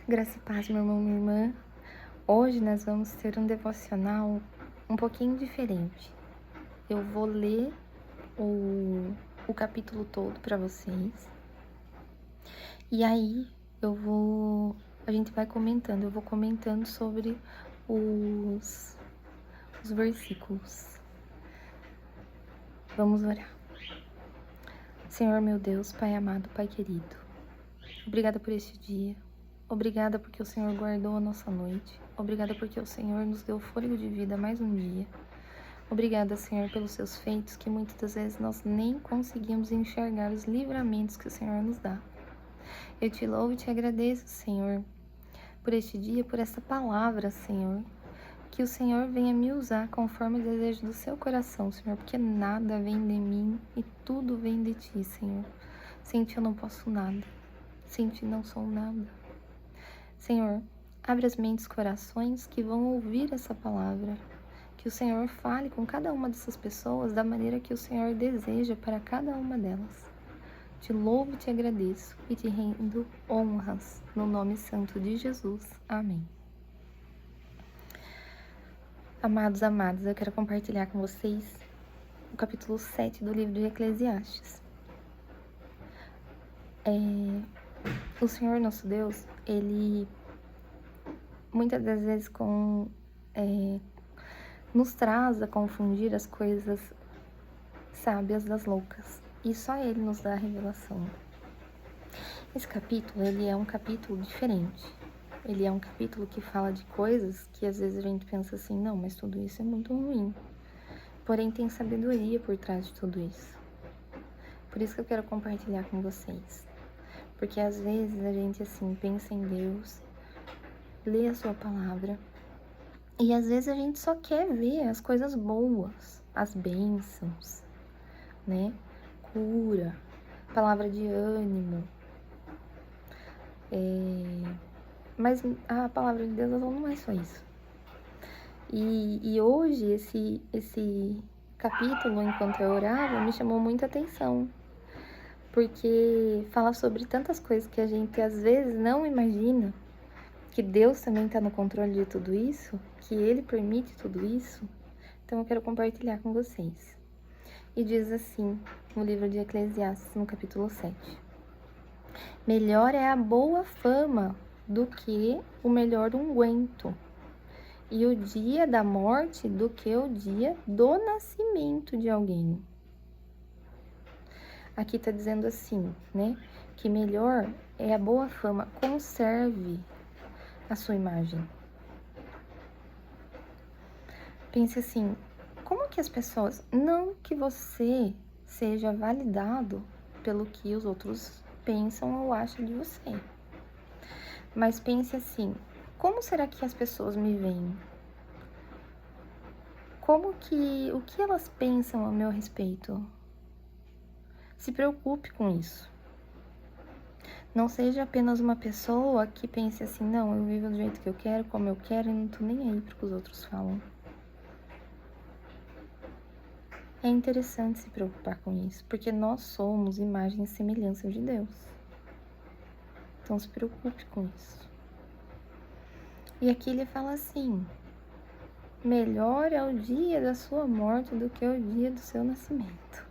Graça e paz, meu irmão, minha irmã. Hoje nós vamos ter um devocional um pouquinho diferente. Eu vou ler o capítulo todo para vocês. E aí a gente vai comentando. Eu vou comentando sobre os versículos. Vamos orar. Senhor, meu Deus, Pai amado, Pai querido, obrigada por este dia. Obrigada porque o Senhor guardou a nossa noite. Obrigada porque o Senhor nos deu fôlego de vida mais um dia. Obrigada, Senhor, pelos seus feitos, que muitas das vezes nós nem conseguimos enxergar os livramentos que o Senhor nos dá. Eu te louvo e te agradeço, Senhor, por este dia, por essa palavra, Senhor. Que o Senhor venha me usar conforme o desejo do seu coração, Senhor, porque nada vem de mim e tudo vem de ti, Senhor. Sem ti eu não posso nada. Sem ti não sou nada. Senhor, abre as mentes e corações que vão ouvir essa palavra. Que o Senhor fale com cada uma dessas pessoas da maneira que o Senhor deseja para cada uma delas. Te louvo e te agradeço e te rendo honras no nome santo de Jesus. Amém. Amados, eu quero compartilhar com vocês o capítulo 7 do livro de Eclesiastes. O Senhor nosso Deus, Ele muitas das vezes nos traz a confundir as coisas sábias das loucas. E só Ele nos dá a revelação. Esse capítulo, ele é um capítulo diferente. Ele é um capítulo que fala de coisas que às vezes a gente pensa assim, não, mas tudo isso é muito ruim. Porém, tem sabedoria por trás de tudo isso. Por isso que eu quero compartilhar com vocês. Porque às vezes a gente assim pensa em Deus, lê a sua palavra, e às vezes a gente só quer ver as coisas boas, as bênçãos, né? Cura, palavra de ânimo. Mas a palavra de Deus não é só isso. E hoje esse capítulo, enquanto eu orava, me chamou muita atenção. Porque fala sobre tantas coisas que a gente às vezes não imagina, que Deus também está no controle de tudo isso, que Ele permite tudo isso. Então eu quero compartilhar com vocês. E diz assim, no livro de Eclesiastes, no capítulo 7. Melhor é a boa fama do que o melhor unguento, e o dia da morte do que o dia do nascimento de alguém. Aqui está dizendo assim, né? Que melhor é a boa fama. Conserve a sua imagem. Pense assim, como que as pessoas... Não que você seja validado pelo que os outros pensam ou acham de você. Mas pense assim, como será que as pessoas me veem? O que elas pensam a meu respeito? Se preocupe com isso. Não seja apenas uma pessoa que pense assim, não, eu vivo do jeito que eu quero, como eu quero, e não tô nem aí pro que os outros falam. É interessante se preocupar com isso, porque nós somos imagem e semelhança de Deus. Então se preocupe com isso. E aqui ele fala assim, melhor é o dia da sua morte do que o dia do seu nascimento.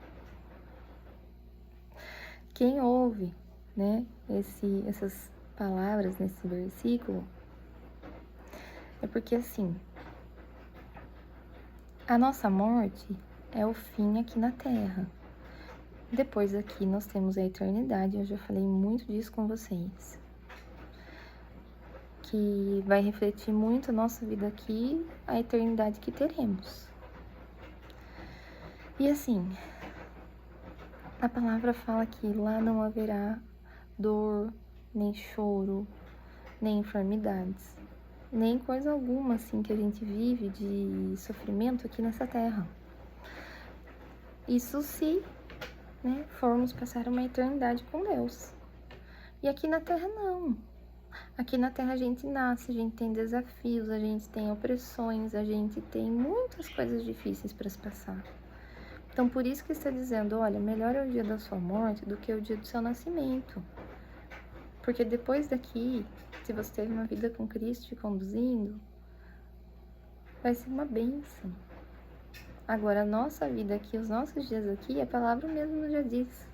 Quem ouve, né, essas palavras nesse versículo, é porque assim, a nossa morte é o fim aqui na Terra. Depois aqui nós temos a eternidade, eu já falei muito disso com vocês. Que vai refletir muito a nossa vida aqui, a eternidade que teremos. E assim, a palavra fala que lá não haverá dor, nem choro, nem enfermidades, nem coisa alguma assim que a gente vive de sofrimento aqui nessa terra. Isso se, né, formos passar uma eternidade com Deus. E aqui na terra não. Aqui na terra a gente nasce, a gente tem desafios, a gente tem opressões, a gente tem muitas coisas difíceis para se passar. Então por isso que está dizendo, olha, melhor é o dia da sua morte do que o dia do seu nascimento. Porque depois daqui, se você teve uma vida com Cristo te conduzindo, vai ser uma bênção. Agora, a nossa vida aqui, os nossos dias aqui, a palavra mesmo já diz.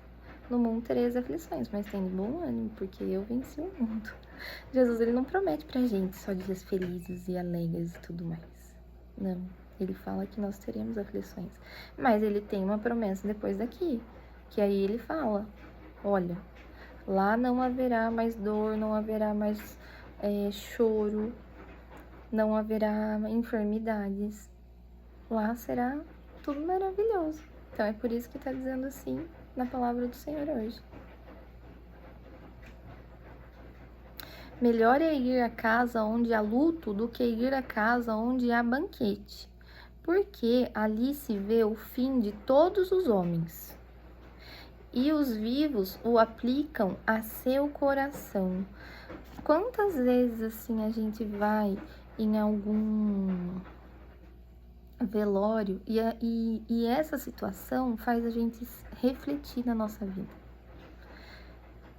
No mundo tereis aflições, mas tem bom ânimo, porque eu venci o mundo. Jesus, ele não promete pra gente só dias felizes e alegres e tudo mais. Não, ele fala que nós teremos aflições. Mas ele tem uma promessa depois daqui, que aí ele fala, olha, lá não haverá mais dor, não haverá mais choro, não haverá enfermidades. Lá será tudo maravilhoso. Então é por isso que está dizendo assim na palavra do Senhor hoje. Melhor é ir à casa onde há luto do que ir à casa onde há banquete, porque ali se vê o fim de todos os homens. E os vivos o aplicam a seu coração. Quantas vezes assim a gente vai em algum velório e essa situação faz a gente refletir na nossa vida.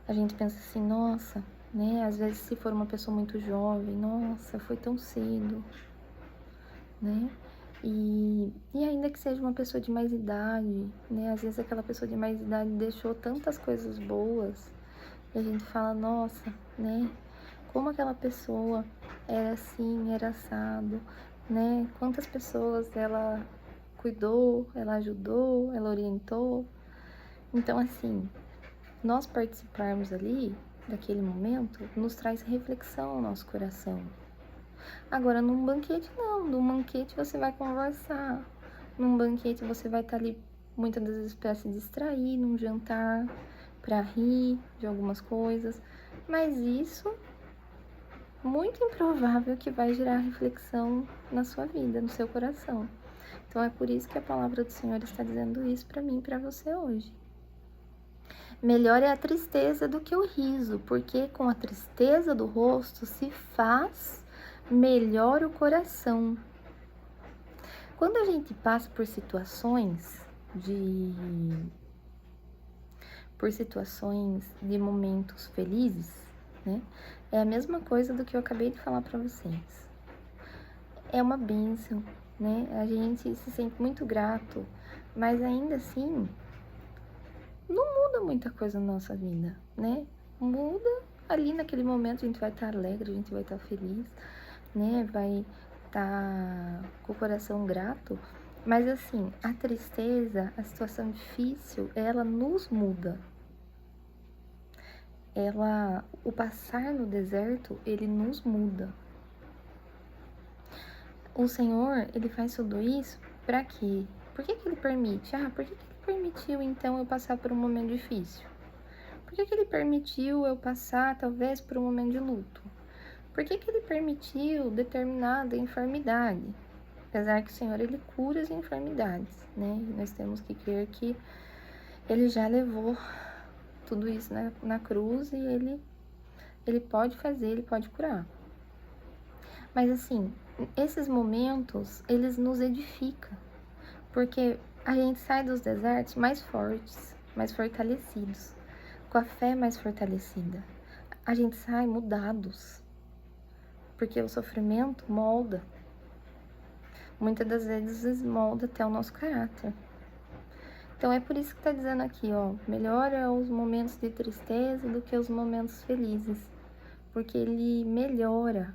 A gente pensa assim, nossa, né? Às vezes se for uma pessoa muito jovem, nossa, foi tão cedo, né? E ainda que seja uma pessoa de mais idade, né? Às vezes aquela pessoa de mais idade deixou tantas coisas boas e a gente fala, nossa, né? Como aquela pessoa era assim, era assado, né? Quantas pessoas ela cuidou, ela ajudou, ela orientou. Então, assim, nós participarmos ali daquele momento nos traz reflexão ao nosso coração. Agora, num banquete não, num banquete você vai conversar, num banquete você vai estar ali muitas das vezes para se distrair, num jantar, para rir de algumas coisas, mas isso muito improvável que vai gerar reflexão na sua vida, no seu coração. Então é por isso que a palavra do Senhor está dizendo isso para mim e para você hoje. Melhor é a tristeza do que o riso, porque com a tristeza do rosto se faz melhor o coração. Quando a gente passa por situações de momentos felizes, né? É a mesma coisa do que eu acabei de falar para vocês. É uma bênção, né? A gente se sente muito grato, mas ainda assim não muda muita coisa na nossa vida, né? Muda ali naquele momento, a gente vai estar alegre, a gente vai estar feliz, né? Vai estar com o coração grato, mas assim, a tristeza, a situação difícil, ela nos muda. O passar no deserto, ele nos muda. O Senhor, ele faz tudo isso para quê? Por que ele permite? Por que ele permitiu então eu passar por um momento difícil? Por que ele permitiu eu passar talvez por um momento de luto? Por que ele permitiu determinada enfermidade? Apesar que o Senhor, ele cura as enfermidades, né? E nós temos que crer que ele já levou tudo isso na cruz e ele pode fazer, ele pode curar. Mas assim, esses momentos, eles nos edificam, porque a gente sai dos desertos mais fortes, mais fortalecidos, com a fé mais fortalecida. A gente sai mudados, porque o sofrimento molda. Muitas das vezes molda até o nosso caráter. Então é por isso que está dizendo aqui, ó, melhor é os momentos de tristeza do que os momentos felizes, porque ele melhora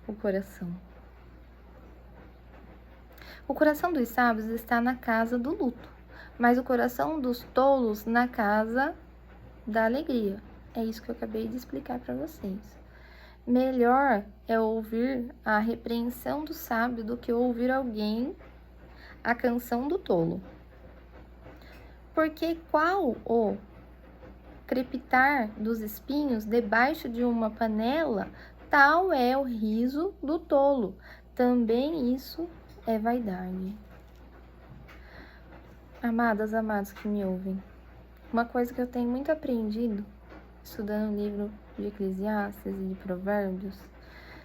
o coração. O coração dos sábios está na casa do luto, mas o coração dos tolos na casa da alegria. É isso que eu acabei de explicar para vocês. Melhor é ouvir a repreensão do sábio do que ouvir alguém a canção do tolo. Porque qual o crepitar dos espinhos debaixo de uma panela, tal é o riso do tolo. Também isso é vaidade. Amadas, amados que me ouvem, uma coisa que eu tenho muito aprendido, estudando o livro de Eclesiastes e de Provérbios,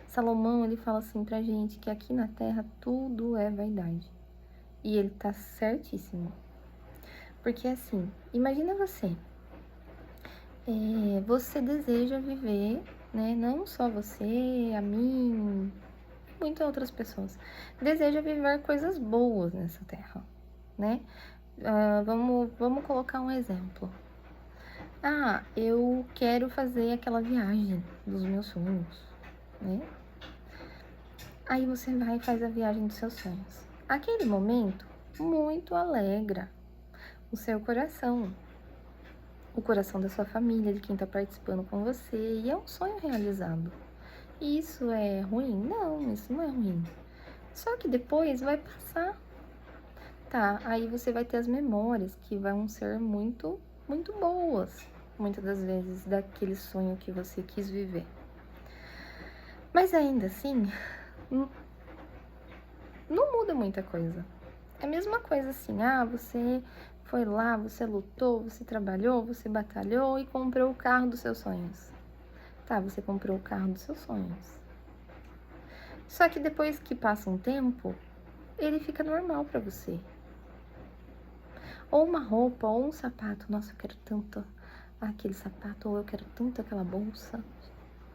Salomão, ele fala assim pra gente que aqui na terra tudo é vaidade. E ele tá certíssimo. Porque assim, imagina você, você deseja viver, né? Não só você, a mim, muitas outras pessoas. Deseja viver coisas boas nessa terra, né? Vamos colocar um exemplo. Eu quero fazer aquela viagem dos meus sonhos, né? Aí você vai e faz a viagem dos seus sonhos. Aquele momento muito alegra o seu coração, o coração da sua família, de quem está participando com você, e é um sonho realizado. Isso é ruim? Não, isso não é ruim. Só que depois vai passar. Tá, aí você vai ter as memórias que vão ser muito, muito boas, muitas das vezes, daquele sonho que você quis viver. Mas ainda assim, não muda muita coisa. É a mesma coisa assim, você foi lá, você lutou, você trabalhou, você batalhou e comprou o carro dos seus sonhos. Tá, você comprou o carro dos seus sonhos. Só que depois que passa um tempo, ele fica normal pra você. Ou uma roupa, ou um sapato. Nossa, eu quero tanto aquele sapato, ou eu quero tanto aquela bolsa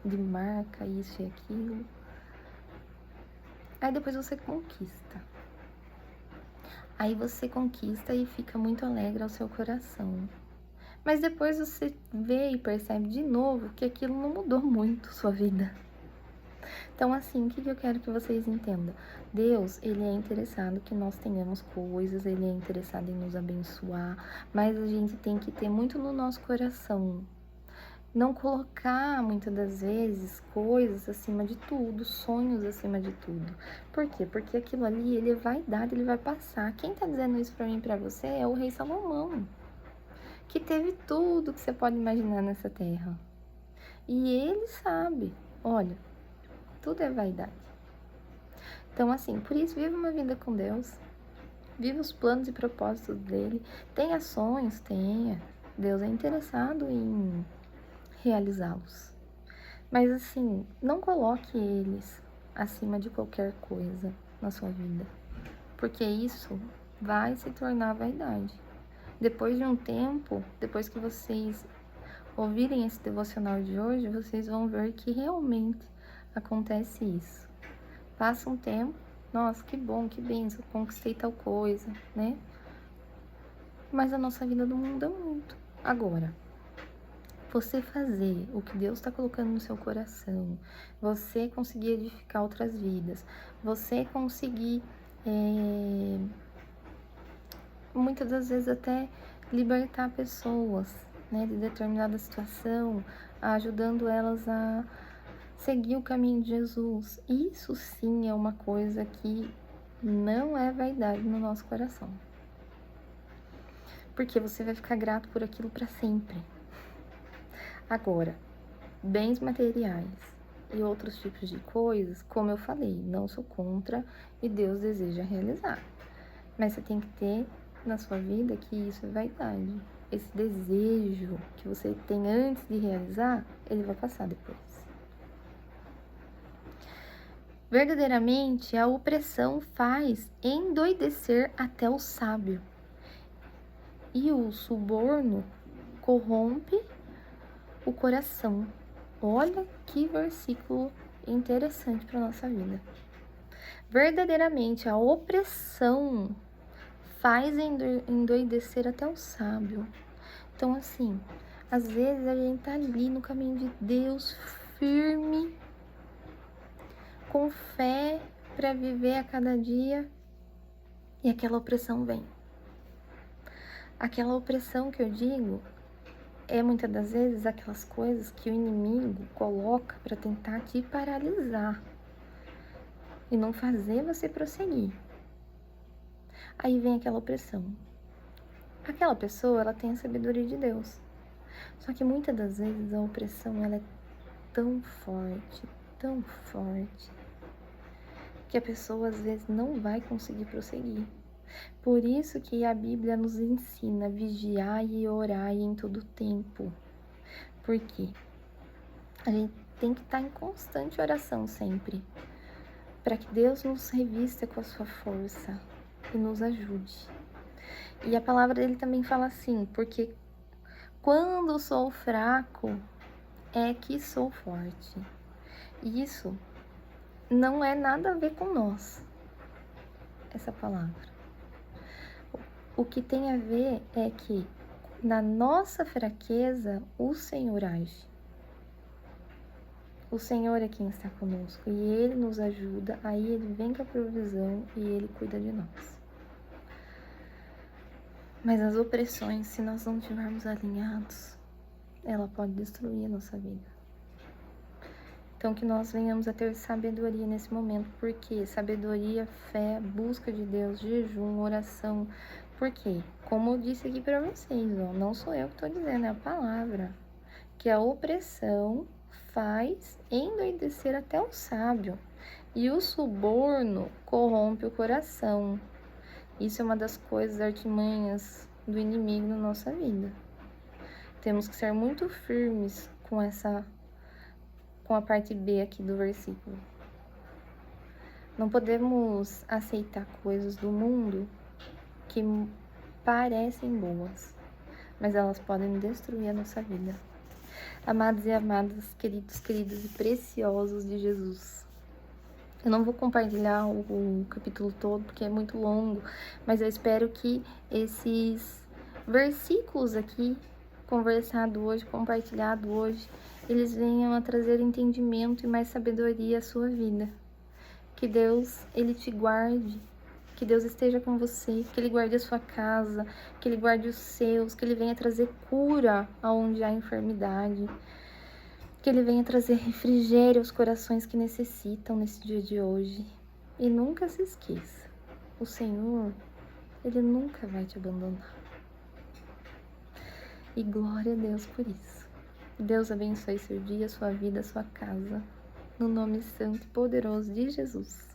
de marca, isso e aquilo. Aí depois você conquista. Aí você conquista e fica muito alegre ao seu coração. Mas depois você vê e percebe de novo que aquilo não mudou muito sua vida. Então, assim, o que eu quero que vocês entendam? Deus, ele é interessado que nós tenhamos coisas, ele é interessado em nos abençoar, mas a gente tem que ter muito no nosso coração. Não colocar, muitas das vezes, coisas acima de tudo, sonhos acima de tudo. Por quê? Porque aquilo ali, ele é vaidade, ele vai passar. Quem tá dizendo isso pra mim e pra você é o rei Salomão, que teve tudo que você pode imaginar nessa terra. E ele sabe, olha, tudo é vaidade. Então, assim, por isso, viva uma vida com Deus. Viva os planos e propósitos dele. Tenha sonhos, tenha. Deus é interessado em realizá-los. Mas, assim, não coloque eles acima de qualquer coisa na sua vida. Porque isso vai se tornar vaidade. Depois de um tempo, depois que vocês ouvirem esse devocional de hoje, vocês vão ver que realmente acontece isso. Passa um tempo, nossa, que bom, que benção, conquistei tal coisa, né? Mas a nossa vida não muda muito. Agora, você fazer o que Deus está colocando no seu coração, você conseguir edificar outras vidas, você conseguir, muitas das vezes até libertar pessoas, né, de determinada situação, ajudando elas a seguir o caminho de Jesus. Isso sim é uma coisa que não é vaidade no nosso coração. Porque você vai ficar grato por aquilo para sempre. Agora, bens materiais e outros tipos de coisas, como eu falei, não sou contra e Deus deseja realizar. Mas você tem que ter na sua vida que isso é vaidade. Esse desejo que você tem antes de realizar, ele vai passar depois. Verdadeiramente, a opressão faz endoidecer até o sábio, e o suborno corrompe o coração. Olha que versículo interessante para nossa vida. Verdadeiramente, a opressão faz endoidecer até o sábio. Então, assim, às vezes a gente tá ali no caminho de Deus, firme, com fé para viver a cada dia, e aquela opressão vem. Aquela opressão que eu digo é muitas das vezes aquelas coisas que o inimigo coloca para tentar te paralisar e não fazer você prosseguir. Aí vem aquela opressão. Aquela pessoa, ela tem a sabedoria de Deus. Só que muitas das vezes a opressão, ela é tão forte, que a pessoa às vezes não vai conseguir prosseguir. Por isso que a Bíblia nos ensina a vigiar e orar em todo tempo. Por quê? A gente tem que estar em constante oração sempre, para que Deus nos revista com a sua força e nos ajude. E a palavra dele também fala assim, porque Quando sou fraco, é que sou forte. Isso não é nada a ver com nós, essa palavra. O que tem a ver é que na nossa fraqueza, o Senhor age. O Senhor é quem está conosco e Ele nos ajuda, aí Ele vem com a provisão e Ele cuida de nós. Mas as opressões, se nós não estivermos alinhados, ela pode destruir a nossa vida. Então que nós venhamos a ter sabedoria nesse momento, porque sabedoria, fé, busca de Deus, jejum, oração. Porque, como eu disse aqui para vocês, ó, não sou eu que estou dizendo, é a palavra, que a opressão faz endoidecer até o sábio, e o suborno corrompe o coração. Isso é uma das coisas artimanhas do inimigo na nossa vida. Temos que ser muito firmes com a parte B aqui do versículo. Não podemos aceitar coisas do mundo que parecem boas, mas elas podem destruir a nossa vida. Amados e amadas, queridos, queridas e preciosos de Jesus. Eu não vou compartilhar o capítulo todo, porque é muito longo, mas eu espero que esses versículos aqui, conversado hoje, compartilhado hoje, eles venham a trazer entendimento e mais sabedoria à sua vida. Que Deus, Ele te guarde, que Deus esteja com você, que Ele guarde a sua casa, que Ele guarde os seus, que Ele venha trazer cura aonde há enfermidade, que Ele venha trazer refrigério aos corações que necessitam nesse dia de hoje. E nunca se esqueça, o Senhor, Ele nunca vai te abandonar. E glória a Deus por isso. Deus abençoe seu dia, sua vida, sua casa. No nome santo e poderoso de Jesus.